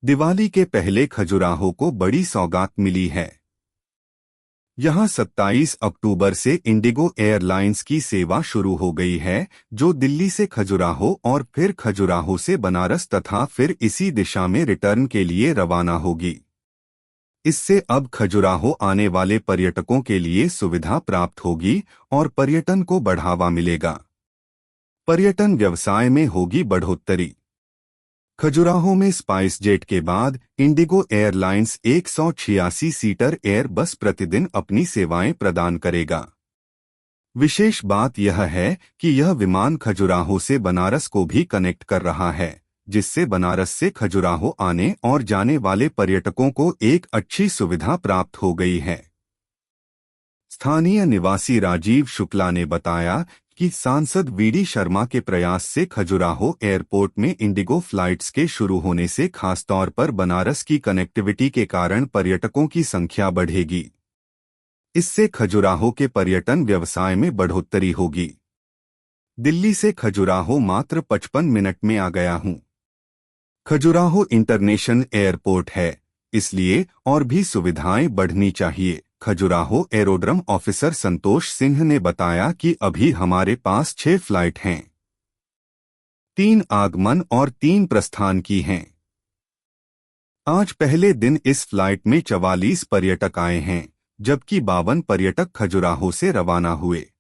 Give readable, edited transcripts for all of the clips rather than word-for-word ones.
दिवाली के पहले खजुराहो को बड़ी सौगात मिली है। यहां 27 अक्टूबर से इंडिगो एयरलाइंस की सेवा शुरू हो गई है, जो दिल्ली से खजुराहो और फिर खजुराहो से बनारस तथा फिर इसी दिशा में रिटर्न के लिए रवाना होगी। इससे अब खजुराहो आने वाले पर्यटकों के लिए सुविधा प्राप्त होगी और पर्यटन को बढ़ावा मिलेगा। पर्यटन व्यवसाय में होगी बढ़ोतरी। खजुराहो में स्पाइस जेट के बाद इंडिगो एयरलाइंस 186 सीटर एयर बस प्रतिदिन अपनी सेवाएं प्रदान करेगा। विशेष बात यह है कि यह विमान खजुराहो से बनारस को भी कनेक्ट कर रहा है, जिससे बनारस से खजुराहो आने और जाने वाले पर्यटकों को एक अच्छी सुविधा प्राप्त हो गई है। स्थानीय निवासी राजीव शुक्ला ने बताया कि सांसद वीडी शर्मा के प्रयास से खजुराहो एयरपोर्ट में इंडिगो फ्लाइट्स के शुरू होने से खासतौर पर बनारस की कनेक्टिविटी के कारण पर्यटकों की संख्या बढ़ेगी। इससे खजुराहो के पर्यटन व्यवसाय में बढ़ोतरी होगी। दिल्ली से खजुराहो मात्र 55 मिनट में आ गया हूं। खजुराहो इंटरनेशनल एयरपोर्ट है, इसलिए और भी सुविधाएं बढ़नी चाहिए। खजुराहो एरोड्रम ऑफिसर संतोष सिंह ने बताया कि अभी हमारे पास 6 फ्लाइट हैं, 3 आगमन और 3 प्रस्थान की हैं। आज पहले दिन इस फ्लाइट में 44 पर्यटक आए हैं, जबकि 52 पर्यटक खजुराहो से रवाना हुए।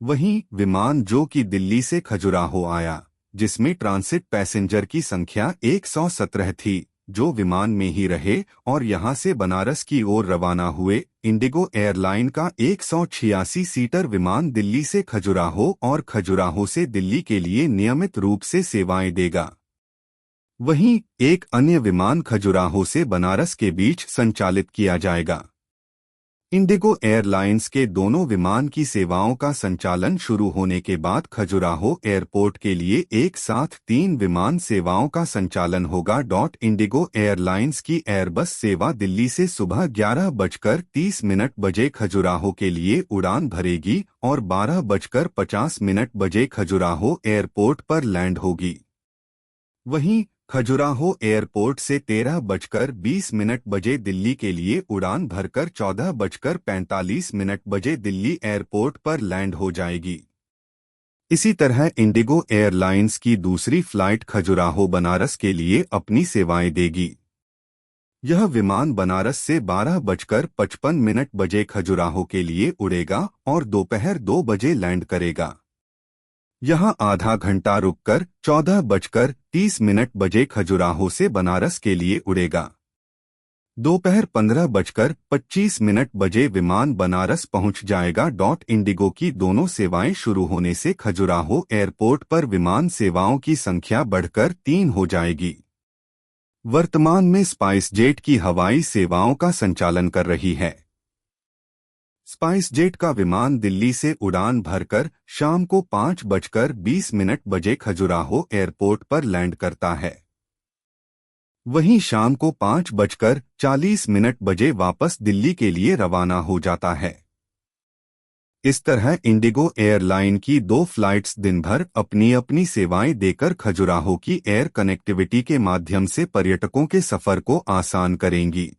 वहीं विमान जो कि दिल्ली से खजुराहो आया, जिसमें ट्रांसिट पैसेंजर की संख्या 117 थी, जो विमान में ही रहे और यहां से बनारस की ओर रवाना हुए। इंडिगो एयरलाइन का 186 सीटर विमान दिल्ली से खजुराहो और खजुराहो से दिल्ली के लिए नियमित रूप से सेवाएं देगा। वहीं एक अन्य विमान खजुराहो से बनारस के बीच संचालित किया जाएगा। इंडिगो एयरलाइंस के दोनों विमान की सेवाओं का संचालन शुरू होने के बाद खजुराहो एयरपोर्ट के लिए एक साथ 3 विमान सेवाओं का संचालन होगा। इंडिगो एयरलाइंस की एयरबस सेवा दिल्ली से सुबह 11:30 बजे खजुराहो के लिए उड़ान भरेगी और 12:50 खजुराहो एयरपोर्ट पर लैंड होगी। वहीं खजुराहो एयरपोर्ट से 13:20 बजे दिल्ली के लिए उड़ान भरकर 14:45 बजे दिल्ली एयरपोर्ट पर लैंड हो जाएगी। इसी तरह इंडिगो एयरलाइंस की दूसरी फ्लाइट खजुराहो बनारस के लिए अपनी सेवाएं देगी। यह विमान बनारस से 12:55 बजे खजुराहो के लिए उड़ेगा और दोपहर 2 बजे लैंड करेगा। यहां आधा घंटा रुककर 14:30 बजे खजुराहो से बनारस के लिए उड़ेगा। दोपहर 15:25 बजे विमान बनारस पहुंच जाएगा। इंडिगो की दोनों सेवाएं शुरू होने से खजुराहो एयरपोर्ट पर विमान सेवाओं की संख्या बढ़कर 3 हो जाएगी। वर्तमान में स्पाइस जेट की हवाई सेवाओं का संचालन कर रही है। स्पाइस जेट का विमान दिल्ली से उड़ान भरकर शाम को 5:20 बजे खजुराहो एयरपोर्ट पर लैंड करता है। वहीं शाम को 5:40 बजे वापस दिल्ली के लिए रवाना हो जाता है। इस तरह इंडिगो एयरलाइन की 2 फ्लाइट्स दिन भर अपनी अपनी सेवाएं देकर खजुराहो की एयर कनेक्टिविटी के माध्यम से पर्यटकों के सफर को आसान करेंगी।